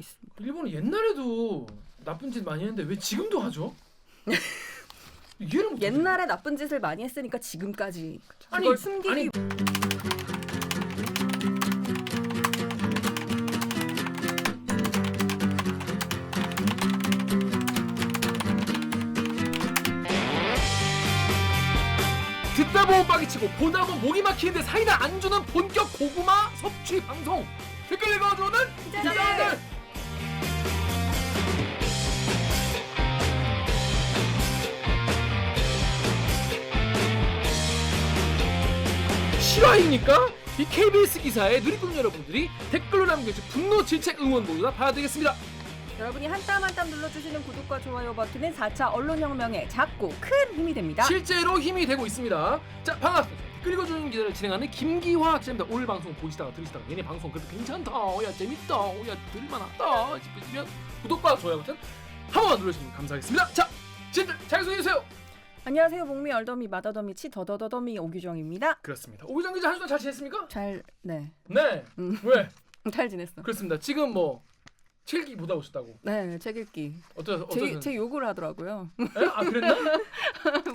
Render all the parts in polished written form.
있습니다. 일본은 옛날에도 나쁜 짓 많이 했는데 왜 지금도 하죠? 이해를 못. 옛날에 나쁜 짓을 많이 했으니까 지금까지 아니, 그걸 숨기기. 듣다 보면 빠기치고 보다 보면 목이 막히는데 사이다 안 주는 본격 고구마 섭취 방송. 댓글 읽어주는 기자들. 실화입니까? 이 KBS 기사에 누리꾼 여러분들이 댓글로 남겨주신 분노, 질책, 응원 모두 다 받아드리겠습니다. 여러분이 한 땀 한 땀 눌러주시는 구독과 좋아요 버튼은 4차 언론혁명에 작고 큰 힘이 됩니다. 실제로 힘이 되고 있습니다. 자, 반갑습니다. 댓글 읽어주는 기자를 진행하는 김기화 기자입니다. 오늘 방송 보시다가 들으시다가 얘네 방송 그래도 괜찮다, 야 재밌다, 야 들을만하다 싶으시면 구독과 좋아요 버튼 한 번만 눌러주시면 감사하겠습니다. 자, 진들 자기소개해주세요. 안녕하세요. 목미 얼더미 마더더미 치 더더더더미 오규정입니다. 그렇습니다. 오기정 기자 한 주간 잘 지냈습니까? 네. 네. 왜? 잘 지냈어. 그렇습니다. 지금 뭐 책이 보다 오셨다고. 네, 책 읽기. 어떠세요? 제 욕을 하더라고요. 에? 아, 그랬나?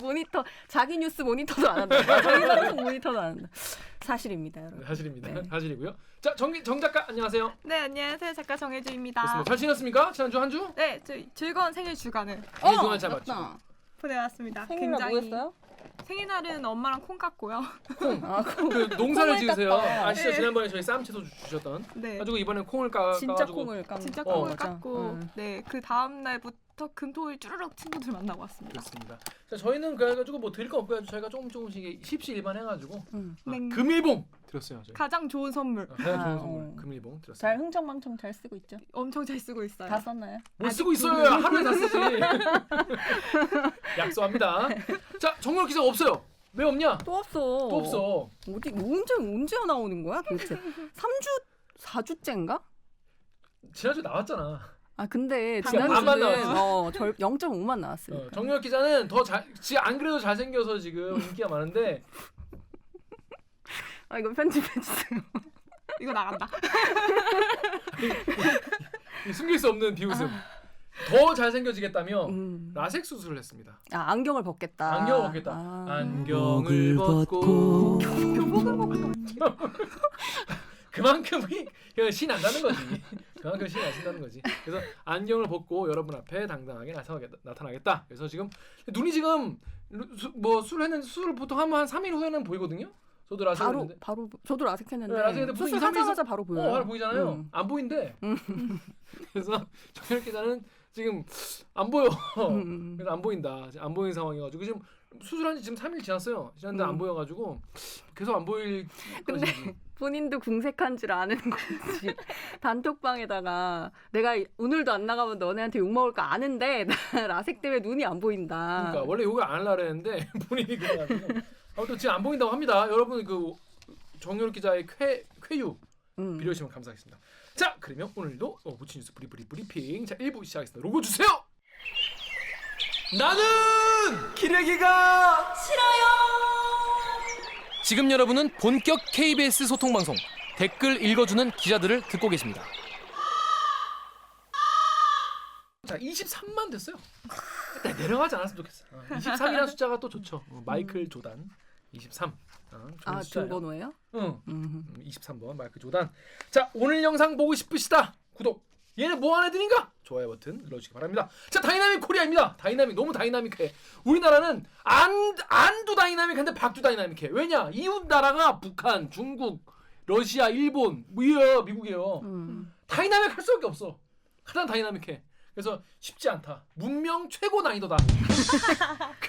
모니터, 자기 뉴스 모니터도 안 한다. 자기 방송 모니터도 안 한다. 사실입니다, 여러분. 네, 사실입니다. 네. 사실이고요. 자, 정 작가 안녕하세요. 네, 안녕하세요. 작가 정혜주입니다. 그렇습니다. 잘 지냈습니까? 지난주 한 주? 네, 즐거운 생일 주간을 그동안 잘 맞죠? 맞다. 보내왔습니다. 생일날 뭐 했어요? 생일날은 엄마랑 콩 깠고요. 아, 그 농사를 콩을 지으세요. 깠다. 아시죠? 네. 지난번에 저희 쌈 채소 주셨던. 네, 가지고 이번엔 콩을 진짜 까가지고 콩을 깐 진짜 거. 콩을 맞아. 깠고, 네, 그 다음 날부터 금토일 쭈르륵 친구들 만나고 왔습니다. 그렇습니다. 자, 저희는 그래가지고 뭐 드릴 거 없고요. 저희가 조금씩 십시일반 해가지고 네, 금일봉 드렸어요. 저희. 가장 좋은 선물 가장 좋은 아, 선물 금일봉 드렸어요. 잘 흥청망청 잘 쓰고 있죠? 엄청 잘 쓰고 있어요. 다 썼나요? 못 쓰고 있어요. 하루에 다 쓰지. 약속합니다. 자, 정렬 기사 없어요. 왜 없냐? 또 없어. 또 없어. 어디 언제 나오는 거야 도대체? 3주 4주째인가? 지난주 나왔잖아. 아 근데 그러니까 반만 지난주는 0.5만 나왔으니까. 정렬 기자는 안 그래도 잘생겨서 지금 인기가 많은데 아 이거 편집해 주세요. 이거 나간다. 숨길 수 없는 비웃음. 더 잘생겨지겠다며 라섹 수술을 했습니다. 아 안경을 벗겠다. 안경을 벗겠다. 아. 안경을 벗고 그만큼 신이 난다는 거지. 그만큼 신이 나신다는 거지. 그래서 안경을 벗고 여러분 앞에 당당하게 나타나겠다. 그래서 지금 눈이 지금 뭐 수술 했는데 수술 보통 하면 한 3일 후에는 보이거든요. 저도 라섹 했는데. 바로 저도 라섹했는데 네, 라섹 했는데 수술하자마자 바로 보여요. 바로 보이잖아요. 안 보인대. 그래서 정렬 기자는 지금 안 보여. 그래서 안 보인다. 안 보이는 상황이어가지고 지금 수술한 지 지금 3일 지났어요. 지났는데 안 보여가지고 계속 안 보일 근데 것인지. 본인도 궁색한 줄 아는 건지 단톡방에다가 내가 오늘도 안 나가면 너네한테 욕먹을 거 아는데 나 라섹 때문에 눈이 안 보인다. 그러니까 원래 욕을 안 하려고 했는데 본인이 그래가지고 아무튼 지금 안 보인다고 합니다. 여러분 그 정렬 기자의 쾌유 빌려주시면 감사하겠습니다. 자, 그러면 오늘도 부친 뉴스 브리핑 자 1부 시작하겠습니다. 로고 주세요. 나는 기레기가 싫어요. 지금 여러분은 본격 KBS 소통 방송 댓글 읽어주는 기자들을 듣고 계십니다. 자, 23만 됐어요. 내려가지 않았으면 좋겠어. 23이라는 숫자가 또 좋죠. 마이클 조단 23. 아, 중번호예요? 응. 23번 마이클 조단. 자, 오늘 영상 보고 싶으시다. 구독. 얘는 뭐하는 애들인가? 좋아요 버튼 눌러주시기 바랍니다. 자, 다이나믹 코리아입니다. 다이나믹 너무 다이나믹해. 우리나라는 안도 다이나믹한데 박도 다이나믹해. 왜냐? 이웃 나라가 북한, 중국, 러시아, 일본, 미국이에요. 다이나믹 할 수밖에 없어. 가장 다이나믹해. 그래서 쉽지 않다. 문명 최고 난이도다.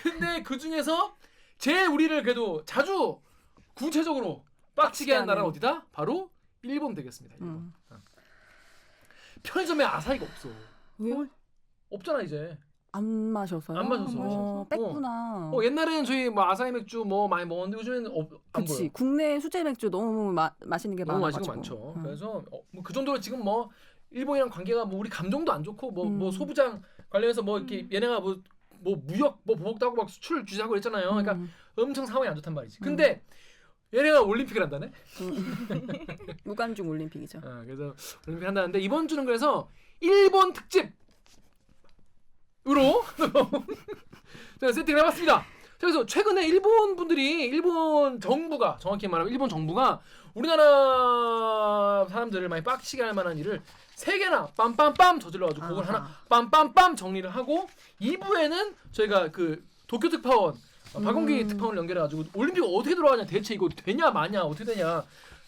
근데 그 중에서 제일 우리를 그래도 자주 구체적으로 빡치게 하는 나라는 어디다? 바로 일본 되겠습니다. 일본. 편의점에 아사히가 없어. 왜요? 없잖아 이제. 안 마셔서요? 안 마셔서. 뺐구나. 옛날에는 저희 뭐 아사히 맥주 뭐 많이 먹었는데 요즘에는 안 그치. 보여. 국내 수제 맥주 너무 맛있는 게 너무 많아가지고. 맛있는 거 많죠. 그래서 뭐 그 정도로 지금 뭐 일본이랑 관계가 뭐 우리 감정도 안 좋고 뭐 소부장 관련해서 뭐 이렇게 얘네가 뭐 무역 뭐 보복도 하고 막 수출 규제하고 그랬잖아요. 그러니까 엄청 상황이 안 좋단 말이지. 근데 얘네가 올림픽을 한다네. 무관중 올림픽이죠. 그래서 올림픽 한다는데 이번 주는 그래서 일본 특집으로 제가 세팅을 해봤습니다. 그래서 최근에 일본 정부가 정확히 말하면 일본 정부가 우리나라 사람들을 많이 빡치게 할 만한 일을 3개나 빰빰빰 저질러가지고 그걸 하나 빰빰빰 정리를 하고 2부에는 저희가 그 도쿄 특파원 박원기 특파원을 연결해가지고 올림픽 어떻게 돌아가냐 대체 이거 되냐 마냐 어떻게 되냐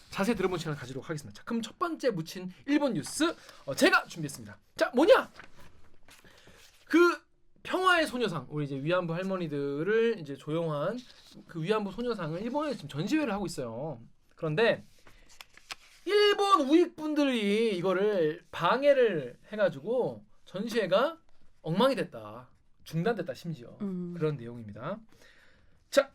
자세히 들어본 시간을 가지도록 하겠습니다. 자, 그럼 첫 번째 묻힌 일본 뉴스 제가 준비했습니다. 자, 뭐냐? 그 평화의 소녀상 우리 이제 위안부 할머니들을 이제 조용한 그 위안부 소녀상을 일본에 지금 전시회를 하고 있어요. 그런데 일본 우익분들이 이거를 방해를 해가지고 전시회가 엉망이 됐다, 중단됐다 심지어 그런 내용입니다. 자,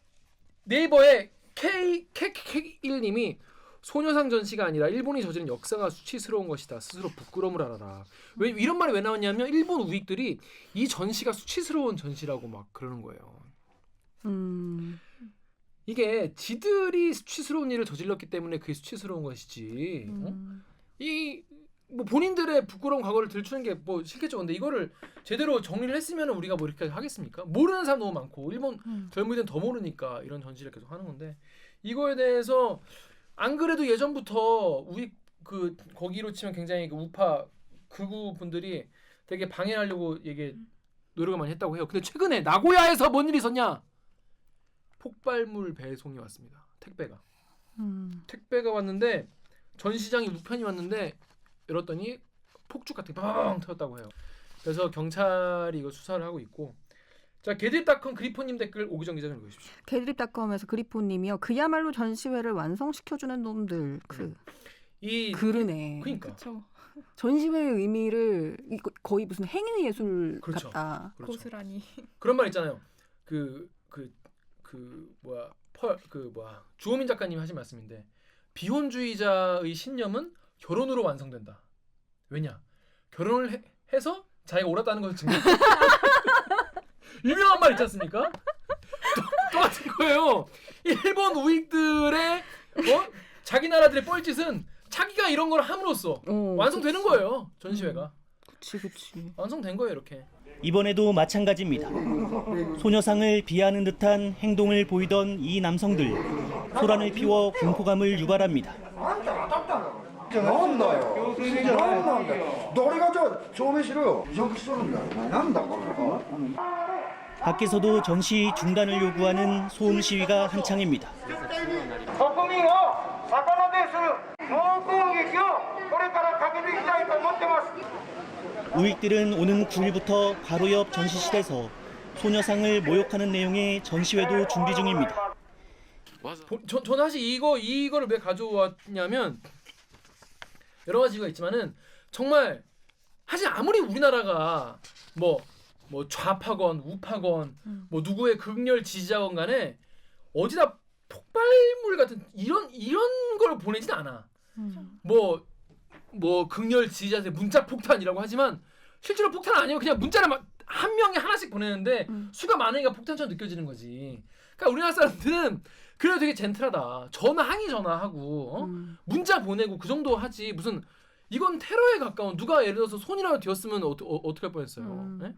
네이버에 K1님이 소녀상 전시가 아니라 일본이 저지른 역사가 수치스러운 것이다. 스스로 부끄러움을 알아라. 왜 이런 말이 왜 나왔냐면 일본 우익들이 이 전시가 수치스러운 전시라고 막 그러는 거예요. 이게 지들이 수치스러운 일을 저질렀기 때문에 그게 수치스러운 것이지. 이 뭐 본인들의 부끄러운 과거를 들추는 게 뭐 싫겠죠. 근데 이거를 제대로 정리를 했으면 우리가 뭐 이렇게 하겠습니까? 모르는 사람 너무 많고 일본 젊은이들은 더 모르니까 이런 전시를 계속 하는 건데 이거에 대해서 안 그래도 예전부터 우익 그 거기로 치면 굉장히 그 우파 극우 분들이 되게 방해하려고 노력을 많이 했다고 해요. 근데 최근에 나고야에서 뭔 일이 있었냐? 폭발물 배송이 왔습니다. 택배가 왔는데 전시장에 우편이 왔는데 열었더니 폭죽 같은 게 뻥 터졌다고 해요. 그래서 경찰이 이거 수사를 하고 있고. 자, 게드립닷컴 그리포님 댓글 오기정 기자 좀 읽으십시오. 게드립닷컴에서 그리포님이요. 그야말로 전시회를 완성시켜주는 놈들. 그러네. 그러니까. 그렇죠. 전시회의 의미를 거의 무슨 행위 예술 그렇죠. 같다. 그렇죠. 고스란히. 그런 말 있잖아요. 주호민 작가님이 하신 말씀인데 비혼주의자의 신념은 결혼으로 완성된다. 왜냐? 결혼을 해서 자기가 옳았다는 것을 증명. 유명한 말 있지 않습니까? 똑같은 거예요. 일본 우익들의 자기 나라들의 뻘짓은 자기가 이런 걸 함으로써 완성되는 거예요. 전시회가. 그치. 완성된 거예요, 이렇게. 이번에도 마찬가지입니다. 소녀상을 비하하는 듯한 행동을 보이던 이 남성들, 소란을 피워 공포감을 유발합니다. なんだよ。なんなんだよ。誰がじゃあ証明しろよ。邪魔しとるんだよ。お前なんだこれ。 밖에서도 전시 중단을 요구하는 소음 시위가 한창입니다. 国民を逆なでする猛攻撃をこれからかけていきたいと思ってます。 우익들은 오는 9일부터 바로 옆 전시실에서 소녀상을 모욕하는 내용의 전시회도 준비 중입니다. 저는 사실 이거를 왜 가져왔냐면 여러 가지 이유가 있지만은 정말 사실 아무리 우리나라가 뭐 좌파건 우파건 뭐 누구의 극렬 지지자건 간에 어디다 폭발물 같은 이런 걸 보내진 않아. 뭐 극렬 지지자들 문자 폭탄이라고 하지만 실제로 폭탄 아니에요. 그냥 문자를 막 한 명이 하나씩 보내는데 수가 많으니까 폭탄처럼 느껴지는 거지. 그러니까 우리나라 사람들은 그래도 되게 젠틀하다. 전화하고 문자 보내고 그 정도 하지. 무슨 이건 테러에 가까운 누가 예를 들어서 손이라도 뒤었으면 어떻게 할 뻔했어요. 네?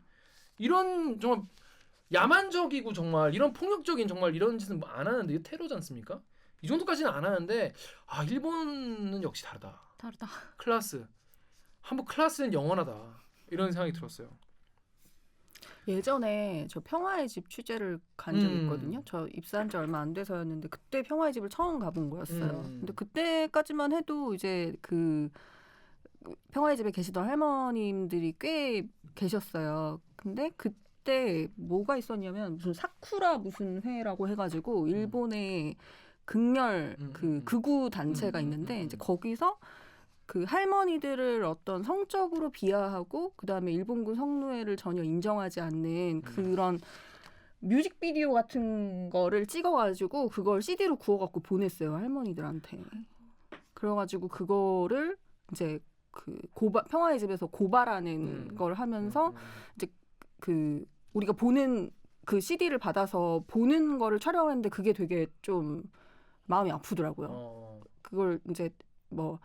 이런 정말 야만적이고 정말 이런 폭력적인 정말 이런 짓은 안 하는데 이게 테러지 않습니까? 이 정도까지는 안 하는데 일본은 역시 다르다. 클라스. 한번 클라스는 영원하다. 이런 생각이 들었어요. 예전에 저 평화의 집 취재를 간 적이 있거든요. 저 입사한 지 얼마 안 돼서였는데 그때 평화의 집을 처음 가본 거였어요. 근데 그때까지만 해도 이제 그 평화의 집에 계시던 할머님들이 꽤 계셨어요. 근데 그때 뭐가 있었냐면 무슨 사쿠라 무슨 회라고 해가지고 일본의 극렬 그 극우 단체가 있는데 이제 거기서 그 할머니들을 어떤 성적으로 비하하고 그다음에 일본군 성노예를 전혀 인정하지 않는 그런 뮤직비디오 같은 거를 찍어가지고 그걸 CD로 구워갖고 보냈어요 할머니들한테. 그래가지고 그거를 이제 그 평화의 집에서 고발하는 걸 하면서 이제 그 우리가 보는 그 CD를 받아서 보는 거를 촬영했는데 그게 되게 좀 마음이 아프더라고요. 어. 그걸 이제 뭐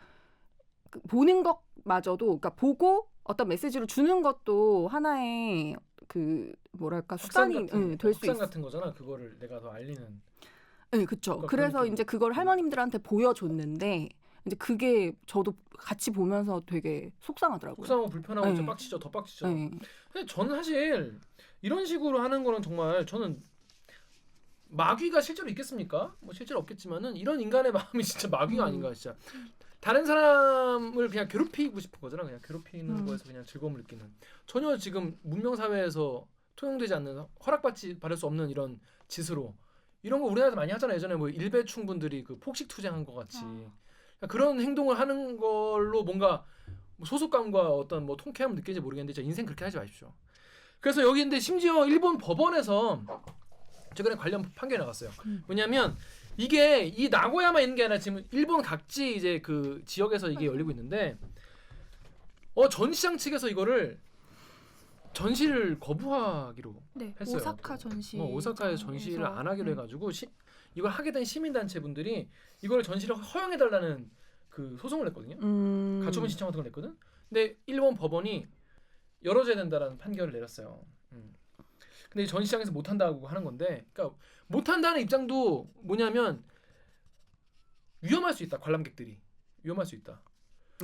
보는 것마저도 그러니까 보고 어떤 메시지를 주는 것도 하나의 그 뭐랄까 수단이 될 수 확산 있어. 같은 거잖아. 그거를 내가 더 알리는. 네, 그렇죠. 그러니까 그래서 그런 이제 그걸 할머님들한테 보여줬는데 이제 그게 저도 같이 보면서 되게 속상하더라고요. 속상하고 불편하고 네. 진짜 빡치죠. 더 빡치죠. 네. 근데 저는 사실 이런 식으로 하는 거는 정말 저는 마귀가 실제로 있겠습니까? 뭐 실제로 없겠지만은 이런 인간의 마음이 진짜 마귀가 아닌가 진짜. 다른 사람을 그냥 괴롭히고 싶은 거잖아. 그냥 괴롭히는 거에서 그냥 즐거움을 느끼는. 전혀 지금 문명 사회에서 통용되지 않는 허락받지 받을 수 없는 이런 짓으로 이런 거 우리나라에서 많이 하잖아요. 예전에 뭐 일배충분들이 그 폭식 투쟁한 것 같이 그런 행동을 하는 걸로 뭔가 뭐 소속감과 어떤 뭐 통쾌함을 느끼는지 모르겠는데 진짜 인생 그렇게 하지 마십시오. 그래서 여기인데 심지어 일본 법원에서 최근에 관련 판결이 나갔어요. 뭐냐면 이게 이 나고야만 있는 게 아니라 지금 일본 각지 이제 그 지역에서 이게 열리고 있는데 전시장 측에서 이거를 전시를 거부하기로 네, 했어요. 오사카 전시. 오사카에서 전시를 안 하기로 해가지고 이걸 하게 된 시민단체 분들이 이걸 전시를 허용해달라는 그 소송을 냈거든요. 가처분 신청 같은 걸 냈거든. 근데 일본 법원이 열어줘야 된다라는 판결을 내렸어요. 근데 전시장에서 못한다고 하는 건데, 그러니까 못한다는 입장도 뭐냐면 위험할 수 있다. 관람객들이 위험할 수 있다.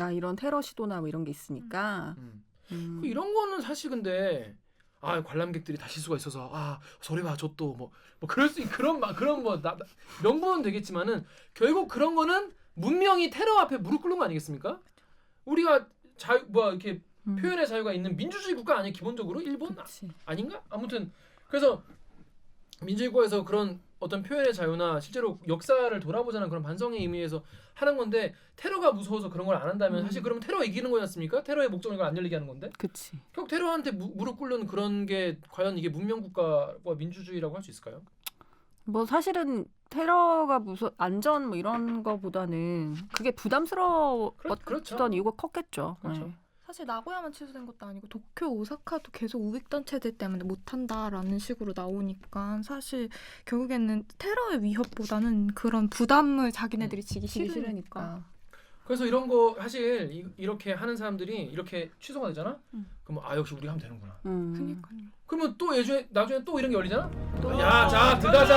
아 이런 테러 시도나 뭐 이런 게 있으니까. 그 이런 거는 사실 근데 관람객들이 다칠 수가 있어서 저리 봐 저 또 뭐 그럴 수 그런 뭐 명분은 되겠지만은 결국 그런 거는 문명이 테러 앞에 무릎 꿇는 거 아니겠습니까? 우리가 이렇게 표현의 자유가 있는 민주주의 국가 아니에요 기본적으로 일본 아닌가? 아무튼 그래서 민주주의 국가에서 그런 어떤 표현의 자유나 실제로 역사를 돌아보자는 그런 반성의 의미에서 하는 건데 테러가 무서워서 그런 걸 안 한다면 사실 그러면 테러 이기는 거지 않습니까? 테러의 목적은 이걸 안 열리게 하는 건데. 그치. 결국 테러한테 무릎 꿇는 그런 게 과연 이게 문명 국가와 민주주의라고 할 수 있을까요? 뭐 사실은 테러가 안전 뭐 이런 거보다는 그게 부담스러웠던 그렇죠. 이유가 컸겠죠. 그렇죠. 네. 사실 나고야만 취소된 것도 아니고 도쿄, 오사카도 계속 우익 단체들 때문에 못한다라는 식으로 나오니까 사실 결국에는 테러의 위협보다는 그런 부담을 자기네들이 지기 싫으니까. 그래서 이런 거 사실 이렇게 하는 사람들이 이렇게 취소가 되잖아. 그럼 역시 우리가 하면 되는구나. 그러니까요. 그러면 또 나중에 또 이런 게 열리잖아. 자 들어가는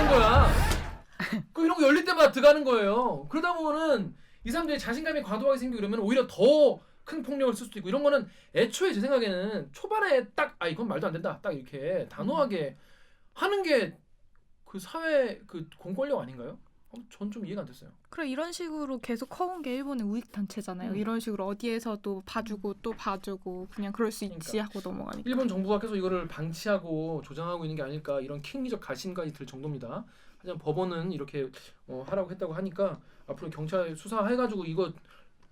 거야. 그 이런 거 열릴 때마다 들어가는 거예요. 그러다 보면은 이 사람들이 자신감이 과도하게 생기고 이러면 오히려 더 큰 폭력을 쓸 수도 있고 이런 거는 애초에 제 생각에는 초반에 딱 이건 말도 안 된다 딱 이렇게 단호하게 하는 게 그 사회 그 공권력 아닌가요? 전 좀 이해가 안 됐어요. 그래 이런 식으로 계속 커온 게 일본의 우익 단체잖아요. 이런 식으로 어디에서도 봐주고 또 봐주고 그냥 그럴 수 있지 하고 넘어가니까. 일본 정부가 계속 이거를 방치하고 조장하고 있는 게 아닐까 이런 킹리적 가심까지 들 정도입니다. 하지만 법원은 이렇게 하라고 했다고 하니까 앞으로 경찰 수사해가지고 이거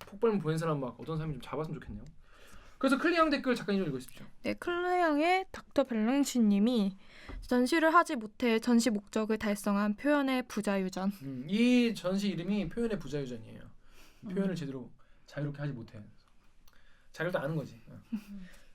폭발물 보낸 사람 막 어떤 사람이 좀 잡았으면 좋겠네요. 그래서 클리앙 댓글 작가님 좀 읽어주십시오. 네, 클레양의 닥터 벨랑시님이 전시를 하지 못해 전시 목적을 달성한 표현의 부자유전. 이 전시 이름이 표현의 부자유전이에요. 표현을 제대로 자유롭게 하지 못해. 자유롭지 않은 거지.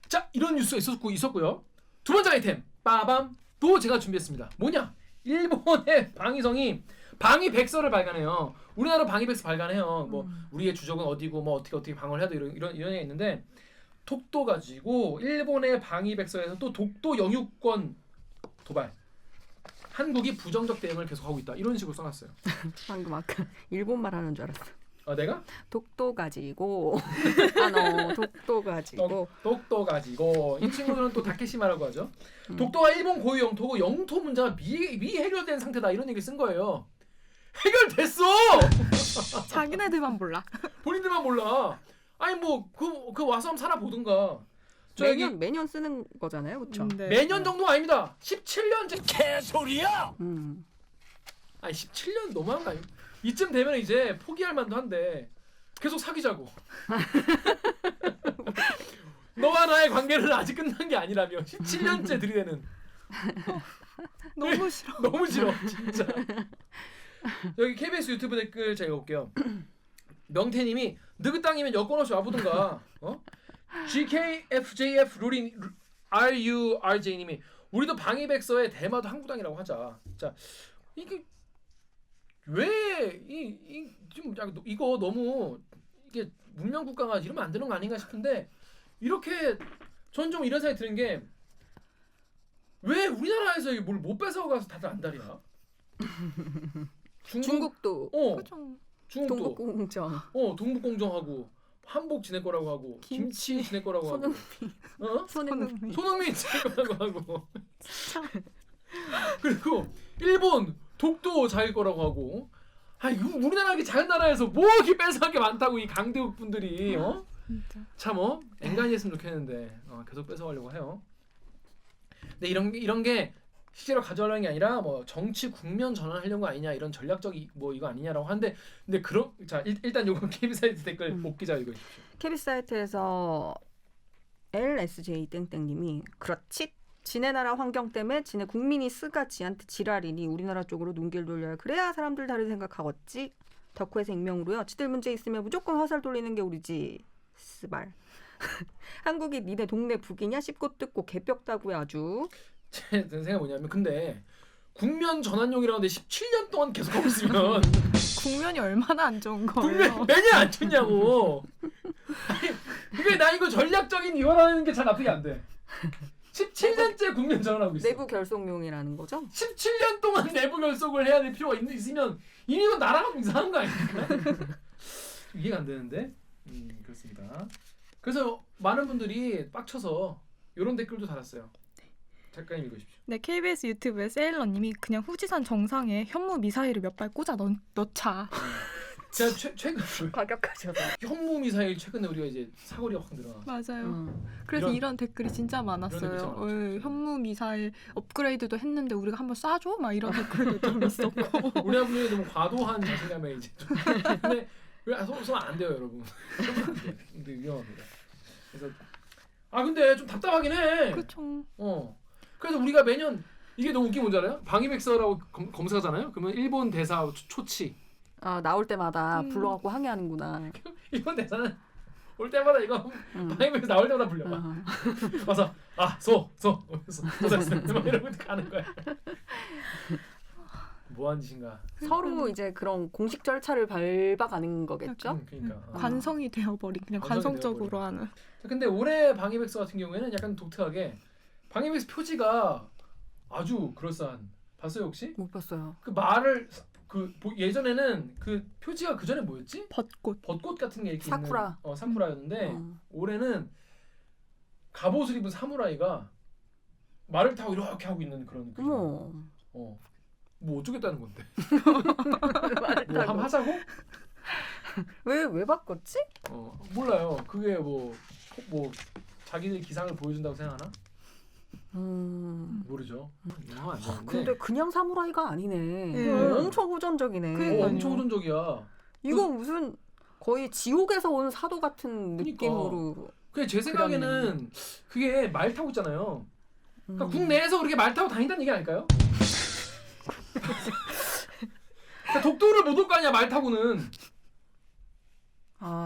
자, 이런 뉴스가 있었고요. 두 번째 아이템 빠밤 또 제가 준비했습니다. 뭐냐? 일본의 방위성이 방위백서를 발간해요. 우리나라 방위백서 발간해요. 뭐 우리의 주적은 어디고 뭐 어떻게 방어를 해야 돼 이런 얘기가 있는데 독도 가지고 일본의 방위백서에서 또 독도 영유권 도발. 한국이 부정적 대응을 계속하고 있다. 이런 식으로 써놨어요. 방금 아까 일본 말하는 줄 알았어. 내가? 독도 가지고 독도 가지고 이 친구들은 또 다케시마라고 하죠. 독도가 일본 고유 영토고 영토 문제가 미해결된 상태다 이런 얘기 쓴 거예요. 해결됐어. 자기네들만 몰라. 본인들만 몰라. 아니 뭐 그 와서 한번 살아보든가. 매년 쓰는 거잖아요, 그렇죠? 네. 매년 정도가 아닙니다. 17년째. 개소리야! 아니 17년 너무한 거 아니야? 이쯤 되면 이제 포기할 만도 한데 계속 사귀자고. 너와 나의 관계는 아직 끝난 게 아니라며 17년째 들이대는. 너무 싫어. 너무 싫어 진짜. 여기 KBS 유튜브 댓글 제가 읽어볼게요. 명태님이 너그 땅이면 여권 없이 와보든가. GKFJF 루린 RURJ님이 우리도 방위백서에 대마도 한국당이라고 하자. 자 이게 왜이좀 이거 너무 이게 문명 국가가 이러면 안 되는 거 아닌가 싶은데 이렇게 전 좀 이런 생각이 드는 게 왜 우리나라에서 이게 뭘 못 뺏어가서 다들 안달이야? 중국도 그죠. 중국도 동북공정. 동북공정하고 한복 지낼 거라고 하고 김치 지낼 거라고 하고 손흥민. 손흥민 지낼 거라고 하고 그리고 일본 독도 자기 거라고 하고 이거 우리나라 이렇게 작은 나라에서 뭐 이렇게 뺏어갈 게 많다고 이 강대국 분들이 진짜. 참 앵간히 했으면 좋겠는데 계속 뺏어가려고 해요. 근데 이런 게 실제로 가져가려는 게 아니라 뭐 정치 국면 전환하려는 거 아니냐 이런 전략적 뭐 이거 아니냐라고 하는데 근데 자 일단 요거 KBS 사이트 댓글 목 기자 읽어주십시오. KBS 사이트에서 LSJ 땡땡님이 그렇지. 지네 나라 환경 때문에 지네 국민이 쓰가 지한테 지랄이니 우리나라 쪽으로 눈길 돌려야 그래야 사람들 다른 생각하겠지. 덕후에서 익명으로요. 지들 문제 있으면 무조건 화살 돌리는 게 우리지. 스발. 한국이 니네 동네 북이냐 씹고 뜯고 개벽다구에 아주. 제 생각이 뭐냐면 근데 국면 전환용이라고 하는데 17년 동안 계속 하고 있으면 국면이 얼마나 안 좋은 거예요. 국면 매년 안 좋냐고. 이게 나 이거 전략적인 이유라는 게 잘 납득이 안 돼. 17년째 국면 전환하고 있어. 내부 결속용이라는 거죠? 17년 동안 내부 결속을 해야 될 필요가 있으면 이미 이건 나라가 이상한 거 아닙니까? 이해가 안 되는데. 그렇습니다. 그래서 많은 분들이 빡쳐서 이런 댓글도 달았어요. 작가님 읽으십시오. 네, KBS 유튜브에 세일러님이 그냥 후지산 정상에 현무 미사일을 몇 발 꽂아 넣자. 제가 최근 과격하셔서. 현무 미사일 최근에 우리가 이제 사거리가 확 늘어나. 맞아요. 그래서 이런 댓글이 진짜 많았어요. 현무 미사일 업그레이드도 했는데 우리가 한번 쏴줘? 막 이런 댓글도 좀 있었고. 우리 분들이 너무 과도한 자신감에 이제 좀. 근데 쏘면 안 돼요, 여러분. 쏘면 안 돼요. 근데 위험합니다. 그래서 근데 좀 답답하긴 해. 그렇죠. 그래서 우리가 매년 이게 너무 웃긴 뭔지 알아요? 방위백서라고 검색하잖아요. 그러면 일본 대사 초치. 나올 때마다 불러갖고 항의하는구나. 일본 대사는 올 때마다 이거 방위백서 나올 때마다 불려봐. 와서 막 이러고 가는 거야. 뭐한 짓인가. 서로 이제 그런 공식 절차를 밟아가는 거겠죠? 그러니까. 관성이 되어버린 그냥 관성적으로 하는. 근데 올해 방위백서 같은 경우에는 약간 독특하게 방위백서 표지가 아주 그럴싸한. 봤어요 혹시? 못 봤어요. 그 말을 예전에는 그 표지가 그 전에 뭐였지? 벚꽃 같은 게 이렇게 사쿠라. 있는 사쿠라였는데 올해는 갑옷을 입은 사무라이가 말을 타고 이렇게 하고 있는 그런 어머. 뭐 어쩌겠다는 건데? 말을 뭐 한번 하자고? 왜 바꿨지? 몰라요. 그게 뭐 자기들 기상을 보여준다고 생각하나? 모르죠. 이거 안 되는데. 근데 그냥 사무라이가 아니네. 음. 엄청 호전적이네. 그러니까요. 엄청 호전적이야. 이거 무슨 거의 지옥에서 온 사도 같은 그러니까. 느낌으로. 그게 제 생각에는 그게 말 타고 있잖아요. 그러니까 국내에서 그렇게 말 타고 다닌다는 얘기 아닐까요? 그러니까 독도를 못 올 거 아니야 말 타고는.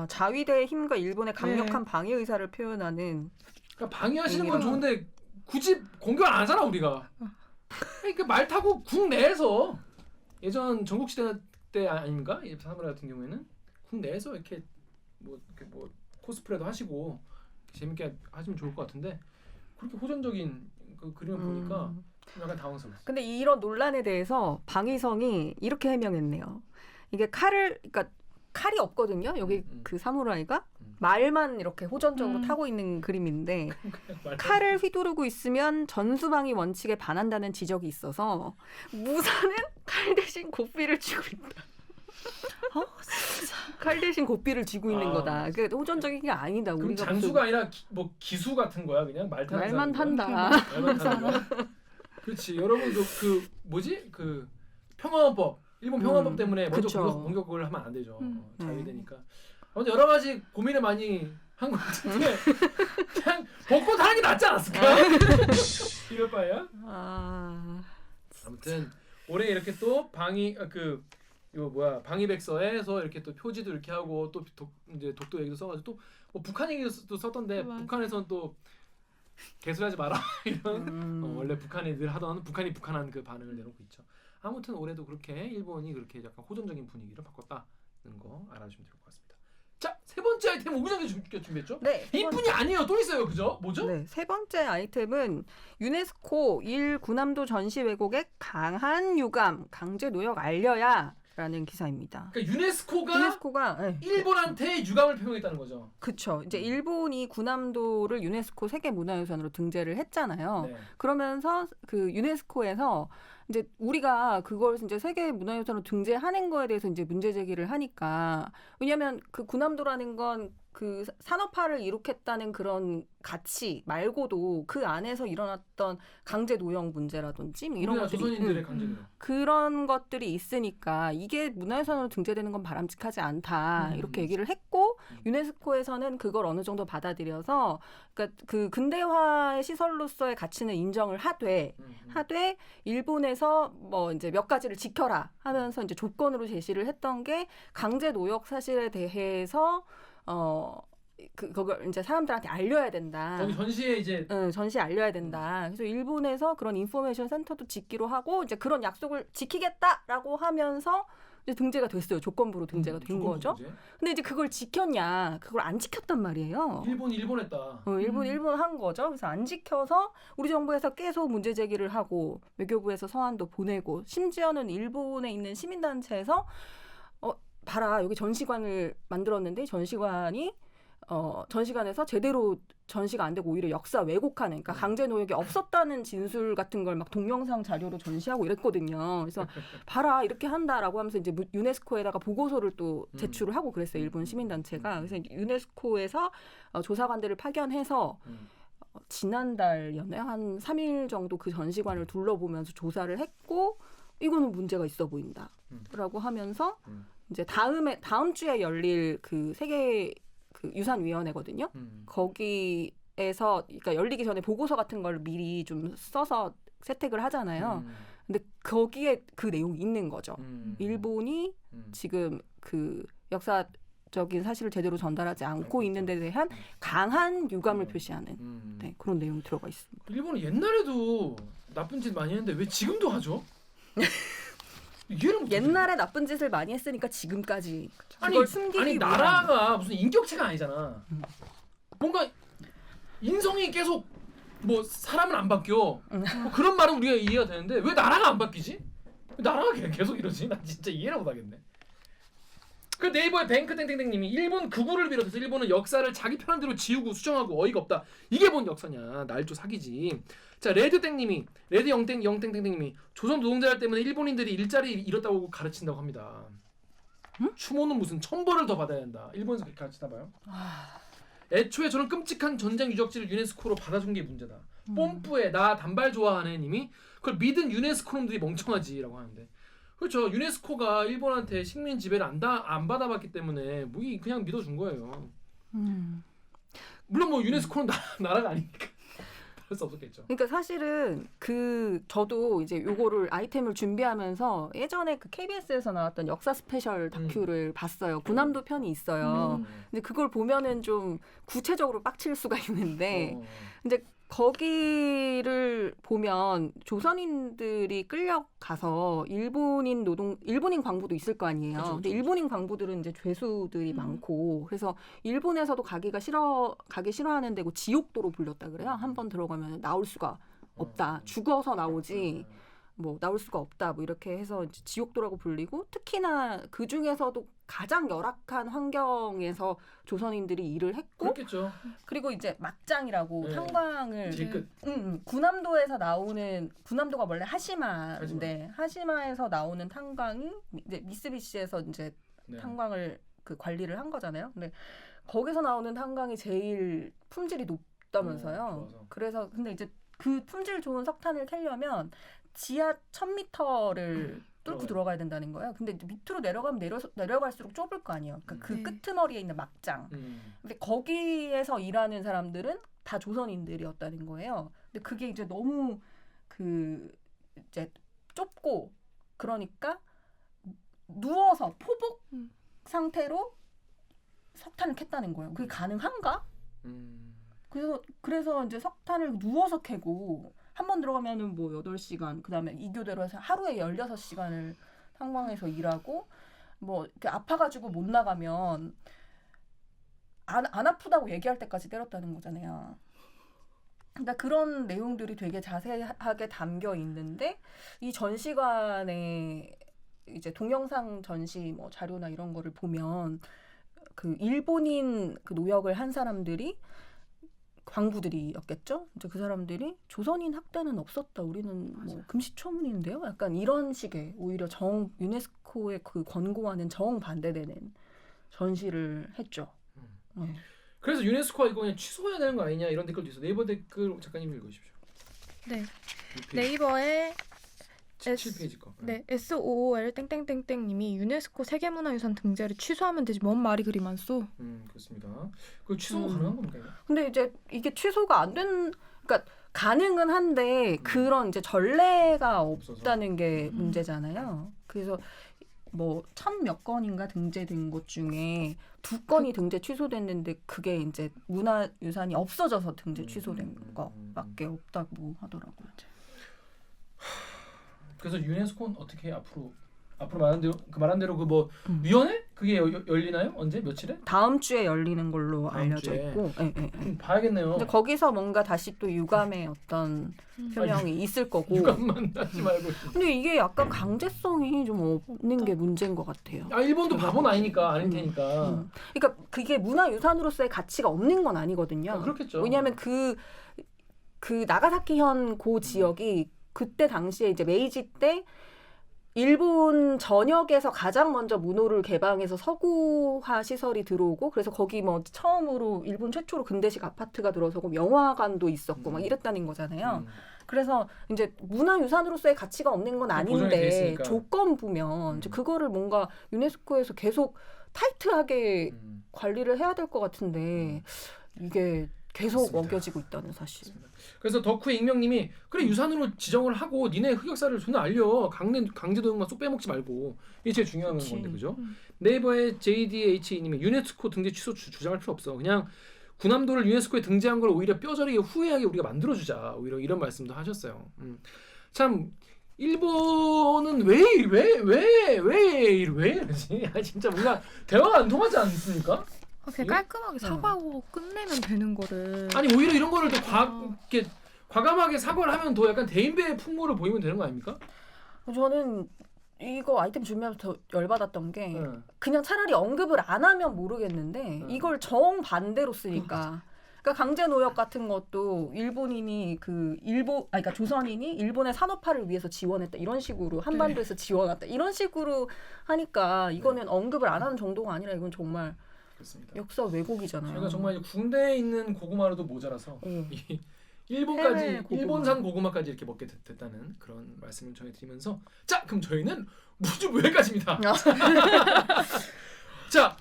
자위대의 힘과 일본의 강력한 방위 의사를 표현하는. 그러니까 방위하시는 건 좋은데 굳이 공격 안 하잖아 우리가. 그러니까 말 타고 국내에서 예전 전국시대 때 아닙니까? 사무라이 같은 경우에는 국내에서 이렇게 뭐 코스프레도 하시고 재밌게 하시면 좋을 것 같은데 그렇게 호전적인 그 그림을 보니까 좀 약간 당황스러웠어요. 근데 이런 논란에 대해서 방위성이 이렇게 해명했네요. 이게 그러니까 칼이 없거든요. 여기 그 사무라이가 말만 이렇게 호전적으로 타고 있는 그림인데 칼을 휘두르고 있으면 전수방위 원칙에 반한다는 지적이 있어서 무사는 칼 대신 고삐를 쥐고 있다. 칼 대신 고삐를 쥐고 있는 거다. 그게 호전적인 게 아니다. 그럼 우리가 장수가 아니라 기수 같은 거야 그냥 말 타는 말만 탄다. 말만 타는 거야. 그렇지. 여러분도 그 평화헌법 일본 평화헌법 때문에 먼저 그쵸. 공격을 하면 안 되죠. 자위되니까. 아무튼 여러 가지 고민을 많이 한 것 같은데 그냥 벚꽃 하는 게 낫지 않았을까? 이럴 바에야. 아무튼 올해 이렇게 또 방위백서에서 이렇게 또 표지도 이렇게 하고 또 이제 독도 얘기도 써가지고 또 뭐 북한 얘기도 썼던데 북한에서는 또 개소리하지 마라 이런 원래 북한이 늘 하던 북한이 북한한 그 반응을 내놓고 있죠. 아무튼 올해도 그렇게 일본이 그렇게 약간 호전적인 분위기를 바꿨다는 거 알아주시면 될 것 같습니다. 자, 세 번째 아이템 오기전에 준비했죠? 네. 이뿐이 아니에요. 또 있어요. 그죠? 뭐죠? 네, 세 번째 아이템은 유네스코 일 군함도 전시 왜곡의 강한 유감, 강제 노역 알려야라는 기사입니다. 그러니까 유네스코가 네. 일본한테 유감을 표명했다는 거죠. 그쵸. 이제 일본이 군함도를 유네스코 세계문화유산으로 등재를 했잖아요. 네. 그러면서 그 유네스코에서 이제 우리가 그걸 이제 세계문화유산으로 등재하는 거에 대해서 이제 문제 제기를 하니까, 왜냐하면 그 군함도라는 건 그 산업화를 이룩했다는 그런 가치 말고도 그 안에서 일어났던 강제 노역 문제라든지 뭐 이런 우리나라 것들이 조선인들의 강제 노역. 그런 것들이 있으니까 이게 문화유산으로 등재되는 건 바람직하지 않다 이렇게 얘기를 했고, 유네스코에서는 그걸 어느 정도 받아들여서, 그러니까 그 근대화의 시설로서의 가치는 인정을 하되 일본에서 뭐 이제 몇 가지를 지켜라 하면서 이제 조건으로 제시를 했던 게 강제 노역 사실에 대해서 그걸 이제 사람들한테 알려야 된다. 거기 전시에 이제 전시에 알려야 된다. 그래서 일본에서 그런 인포메이션 센터도 짓기로 하고 이제 그런 약속을 지키겠다라고 하면서 이제 등재가 됐어요. 조건부로 등재가 된 조건부 거죠. 등재. 근데 이제 그걸 지켰냐? 그걸 안 지켰단 말이에요. 일본 했다. 일본 한 거죠. 그래서 안 지켜서 우리 정부에서 계속 문제 제기를 하고 외교부에서 서한도 보내고, 심지어는 일본에 있는 시민단체에서 봐라, 여기 전시관을 만들었는데 전시관에서 제대로 전시가 안 되고 오히려 역사 왜곡하는, 그러니까 강제 노역이 없었다는 진술 같은 걸 막 동영상 자료로 전시하고 이랬거든요. 그래서 봐라, 이렇게 한다라고 하면서 이제 유네스코에다가 보고서를 또 제출을 하고 그랬어요. 일본 시민단체가. 그래서 유네스코에서 조사관들을 파견해서 지난달이었나요? 한 3일 정도 그 전시관을 둘러보면서 조사를 했고, 이거는 문제가 있어 보인다라고 하면서 이제 다음 주에 열릴 그 세계 그 유산위원회거든요. 거기에서, 그러니까 열리기 전에 보고서 같은 걸 미리 좀 써서 채택을 하잖아요. 근데 거기에 그 내용이 있는 거죠. 일본이 지금 그 역사적인 사실을 제대로 전달하지 않고 있는 데 대한 강한 유감을 표시하는 네, 그런 내용이 들어가 있습니다. 일본은 옛날에도 나쁜 짓 많이 했는데 왜 지금도 하죠? 이해를 못 옛날에 나쁜 짓을 많이 했으니까 지금까지 아니 그걸 숨기기 위한. 나라가 무슨 인격체가 아니잖아. 뭔가 인성이 계속 뭐 사람은 안 바뀌어. 뭐 그런 말은 우리가 이해가 되는데 왜 나라가 안 바뀌지? 왜 나라가 계속 이러지? 나 진짜 이해를 못 하겠네. 그 네이버의 뱅크땡땡땡님이 일본 극우를 비롯해서 일본은 역사를 자기 편한 대로 지우고 수정하고 어이가 없다. 이게 뭔 역사냐? 날조 사기지. 자, 레드땡님이 영땡땡땡님이 조선 노동자들 때문에 일본인들이 일자리 잃었다고 가르친다고 합니다. 추모는 무슨 천벌을 더 받아야 한다. 일본에서 그렇게 가르치나 봐요. 애초에 저는 끔찍한 전쟁 유적지를 유네스코로 받아준 게 문제다. 뽐뿌에 나 단발 좋아하는 님이 그걸 믿은 유네스코 놈들이 멍청하지라고 하는데, 그렇죠. 유네스코가 일본한테 식민 지배를 안 받아봤기 때문에 뭐 그냥 믿어준 거예요. 물론 뭐 유네스코는 나라가 아니니까 할 수 없었겠죠. 그러니까 사실은 저도 이제 요거를 아이템을 준비하면서 예전에 그 KBS에서 나왔던 역사 스페셜 다큐를 봤어요. 군함도 편이 있어요. 근데 그걸 보면은 좀 구체적으로 빡칠 수가 있는데, 근데 거기를 보면 조선인들이 끌려가서 일본인 광부도 있을 거 아니에요. 그쵸. 근데 일본인 광부들은 이제 죄수들이 많고, 그래서 일본에서도 가기 싫어하는 데고 지옥도로 불렸다 그래요. 한 번 들어가면 나올 수가 없다. 죽어서 나오지 뭐 나올 수가 없다. 뭐 이렇게 해서 이제 지옥도라고 불리고, 특히나 그 중에서도 가장 열악한 환경에서 조선인들이 일을 했고, 그렇겠죠. 그리고 이제 막장이라고 네. 탄광을 제일 끝. 군함도에서 나오는, 군함도가 원래 하시마인데 하시마에서 나오는 탄광이 이제 미쓰비시에서 이제 네. 탄광을 그 관리를 한 거잖아요. 근데 거기서 나오는 탄광이 제일 품질이 높다면서요. 좋아서. 그래서 근데 이제 그 품질 좋은 석탄을 캐려면 지하 1000m를 뚫고 들어가야 된다는 거예요. 근데 이제 밑으로 내려가면 내려갈수록 좁을 거 아니에요. 그러니까 그 네. 끄트머리에 있는 막장. 근데 거기에서 일하는 사람들은 다 조선인들이었다는 거예요. 근데 그게 이제 너무 이제 좁고, 그러니까 누워서 포복 상태로 석탄을 캤다는 거예요. 그게 가능한가? 그래서 이제 석탄을 누워서 캐고, 한 번 들어가면은 뭐 8시간, 그다음에 2교대로 해서 하루에 16시간을 탄광에서 일하고 뭐 이렇게 아파가지고 못 나가면 안 아프다고 얘기할 때까지 때렸다는 거잖아요. 그러니까 그런 내용들이 되게 자세하게 담겨 있는데 이 전시관에 이제 동영상 전시 뭐 자료나 이런 거를 보면 그 일본인 그 노역을 한 사람들이 광부들이었겠죠. 이제 그 사람들이 조선인 학대는 없었다. 우리는 뭐 금시초문인데요. 약간 이런 식의 오히려 유네스코의 그 권고와는 정반대되는 전시를 했죠. 네. 그래서 유네스코가 이거 그냥 취소해야 되는 거 아니냐 이런 댓글도 있어. 네이버 댓글 작가님 읽으십시오. 네. 네이버에 7페이지 거. 네, SOOL 땡땡땡땡님이 유네스코 세계문화유산 등재를 취소하면 되지 뭔 말이 그리 많소? 그렇습니다. 그 취소가 가능한 겁니까? 이거? 근데 이제 이게 취소가 안 된, 그러니까 가능은 한데 그런 이제 전례가 없다는 게 문제잖아요. 그래서 뭐 1000몇 건인가 등재된 것 중에 2건이 등재 취소됐는데 그게 이제 문화유산이 없어져서 등재 취소된 거밖에 없다고 하더라고요. 그래서 유네스코는 어떻게 앞으로 말한 대로 그 뭐 위원회 그게 열리나요? 언제 며칠에? 다음 주에 열리는 걸로 다음 알려져 주에. 있고. 예. 봐야겠네요. 근데 거기서 뭔가 다시 또 유감의 어떤 표명이 있을 거고. 유감만 하지 말고. 근데 이게 약간 강제성이 좀 없는 게 문제인 것 같아요. 일본도 바보는 아니니까 아닐 테니까. 그러니까 그게 문화유산으로서의 가치가 없는 건 아니거든요. 그렇겠죠. 왜냐하면 그 나가사키현 고 지역이 그때 당시에 이제 메이지 때 일본 전역에서 가장 먼저 문호를 개방해서 서구화 시설이 들어오고 그래서 거기 뭐 처음으로 일본 최초로 근대식 아파트가 들어서고 영화관도 있었고 막 이랬다는 거잖아요. 그래서 이제 문화유산으로서의 가치가 없는 건 보존이 돼 아닌데 있으니까. 조건부면 이제 그거를 뭔가 유네스코에서 계속 타이트하게 관리를 해야 될 것 같은데 이게 계속 맞습니다. 어겨지고 있다는 사실. 그래서 덕후의 익명님이 그래 유산으로 지정을 하고 니네 흑역사를 존나 알려 강제동만 쏙 빼먹지 말고 이게 제일 중요한 그치. 건데 그죠? 네이버의 JDH님이 유네스코 등재 취소 주장할 필요 없어. 그냥 군함도를 유네스코에 등재한 걸 오히려 뼈저리게 후회하게 우리가 만들어주자. 오히려 이런 말씀도 하셨어요. 참 일본은 왜 이러지? 진짜 뭔가 대화가 안 통하지 않습니까? 그냥 깔끔하게 사과하고 끝내면 되는 거를. 아니 오히려 이런 거를 더 이렇게 과감하게 사과를 하면 더 약간 대인배의 풍모를 보이면 되는 거 아닙니까? 저는 이거 아이템 준비하면서 더 열받았던 게 그냥 차라리 언급을 안 하면 모르겠는데 이걸 정반대로 쓰니까. 그러니까 강제 노역 같은 것도 일본인이 그러니까 조선인이 일본의 산업화를 위해서 지원했다 이런 식으로 한반도에서 지원했다 이런 식으로 하니까 이거는 언급을 안 하는 정도가 아니라 이건 정말 그렇습니다. 역사 왜곡이잖아요. 저희가 정말 군대에 있는 고구마로도 모자라서 이 해외 고구마. 일본산 고구마까지 이렇게 먹게 됐다는 그런 말씀을 전해드리면서 자 그럼 저희는 무주 여기까지입니다. 자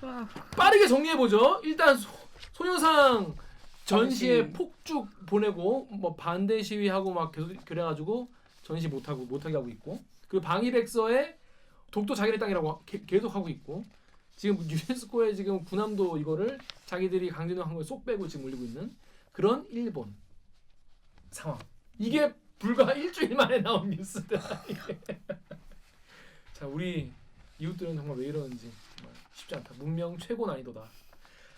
빠르게 정리해보죠. 일단 소녀상 전시에 폭죽 보내고 뭐 반대 시위하고 막 계속 그래가지고 전시 못하게 하고 있고 그리고 방위백서에 독도 자기네 땅이라고 계속 하고 있고 지금 유네스코에 지금 군함도 이거를 자기들이 강제노한 걸 쏙 빼고 지금 올리고 있는 그런 일본 상황. 이게 불과 일주일 만에 나온 뉴스들. 자 우리 이웃들은 정말 왜 이러는지 정말 쉽지 않다. 문명 최고 난이도다.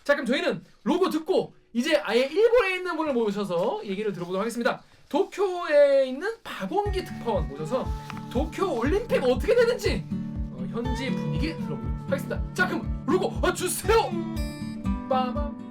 자 그럼 저희는 로고 듣고 이제 아예 일본에 있는 분을 모셔서 얘기를 들어보도록 하겠습니다. 도쿄에 있는 박원기 특파원 모셔서 도쿄 올림픽 어떻게 되는지 현지 분위기 들어보도록 하겠습니다. 자 그럼 로고 주세요. 빠밤.